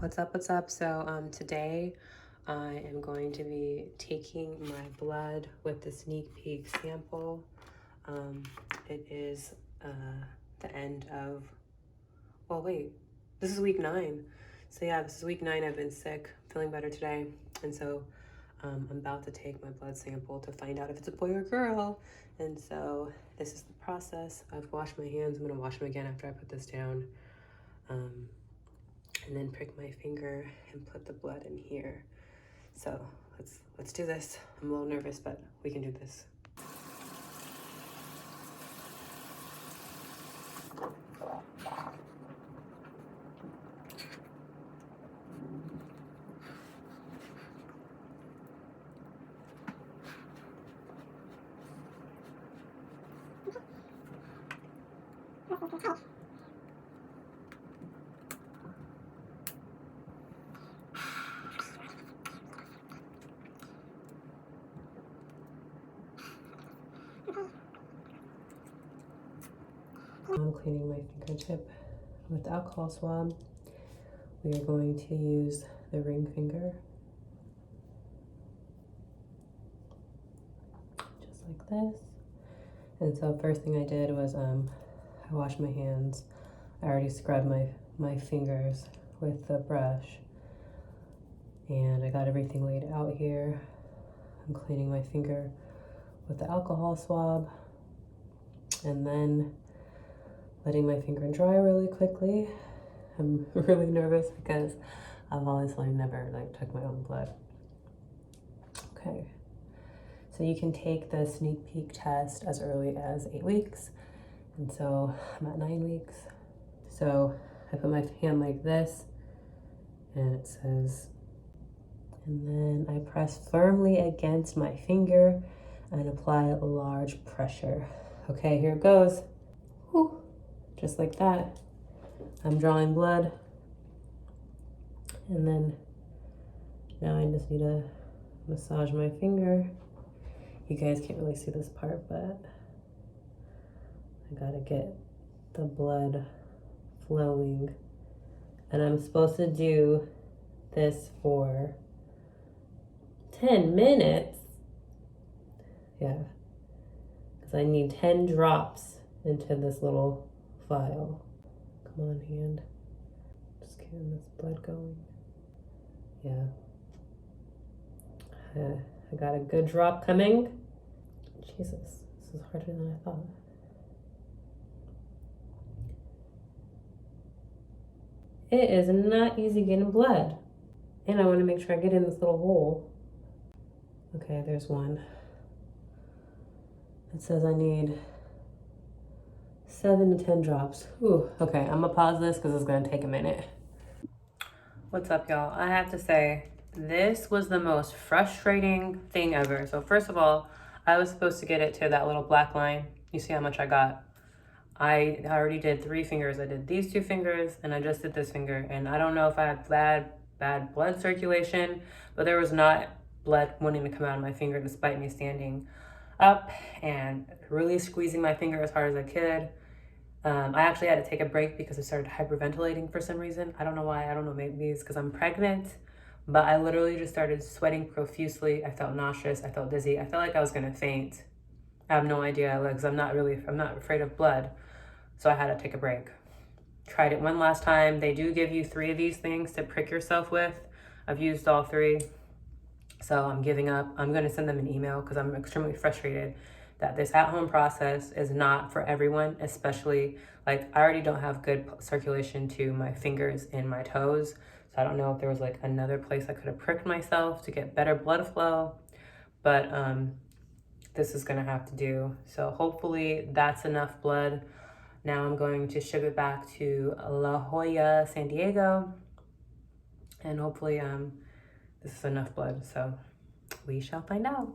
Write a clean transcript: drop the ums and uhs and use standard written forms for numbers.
What's up, what's up? So today I am going to be taking my blood with the sneak peek sample. It is the end of, well wait, this is week 9. So yeah, this is week 9. I've been sick, feeling better today. And so I'm about to take my blood sample to find out if it's a boy or girl. And so this is the process. I've washed my hands. I'm gonna wash them again after I put this down. And then prick my finger and put the blood in here. So let's do this. I'm a little nervous, but we can do this. I'm cleaning my fingertip with the alcohol swab. We are going to use the ring finger. Just like this. And so first thing I did was I washed my hands. I already scrubbed my fingers with the brush. And I got everything laid out here. I'm cleaning my finger with the alcohol swab. And then letting my finger dry really quickly. I'm really nervous because I've obviously never took my own blood. Okay, so you can take the sneak peek test as early as 8 weeks. And so I'm at 9 weeks. So I put my hand like this and it says, and then I press firmly against my finger and apply a large pressure. Okay, here it goes. Whew. Just like that. I'm drawing blood. And then now I just need to massage my finger. You guys can't really see this part, but I gotta get the blood flowing. And I'm supposed to do this for 10 minutes. Yeah, because I need 10 drops into this little vial. Come on, hand. Just getting this blood going. Yeah. I got a good drop coming. Jesus, this is harder than I thought. It is not easy getting blood. And I want to make sure I get in this little hole. Okay, there's one. It says I need 7 to 10 drops. Ooh, okay, I'm gonna pause this because it's gonna take a minute. What's up, y'all? I have to say, this was the most frustrating thing ever. So first of all, I was supposed to get it to that little black line. You see how much I got? I already did 3 fingers. I did these 2 fingers and I just did this finger. And I don't know if I had bad blood circulation, but there was not blood wanting to come out of my finger despite me standing up and really squeezing my finger as hard as I could. I actually had to take a break because I started hyperventilating for some reason. I don't know why. I don't know, maybe it's because I'm pregnant, but I literally just started sweating profusely. I felt nauseous. I felt dizzy. I felt like I was gonna faint. I have no idea, because I'm not afraid of blood. So I had to take a break. Tried it one last time. They do give you 3 of these things to prick yourself with. I've used all 3. So I'm giving up. I'm gonna send them an email because I'm extremely frustrated that this at-home process is not for everyone, especially I already don't have good circulation to my fingers and my toes. So I don't know if there was another place I could have pricked myself to get better blood flow, but this is gonna have to do. So hopefully that's enough blood. Now I'm going to ship it back to La Jolla, San Diego, and hopefully this is enough blood. So we shall find out.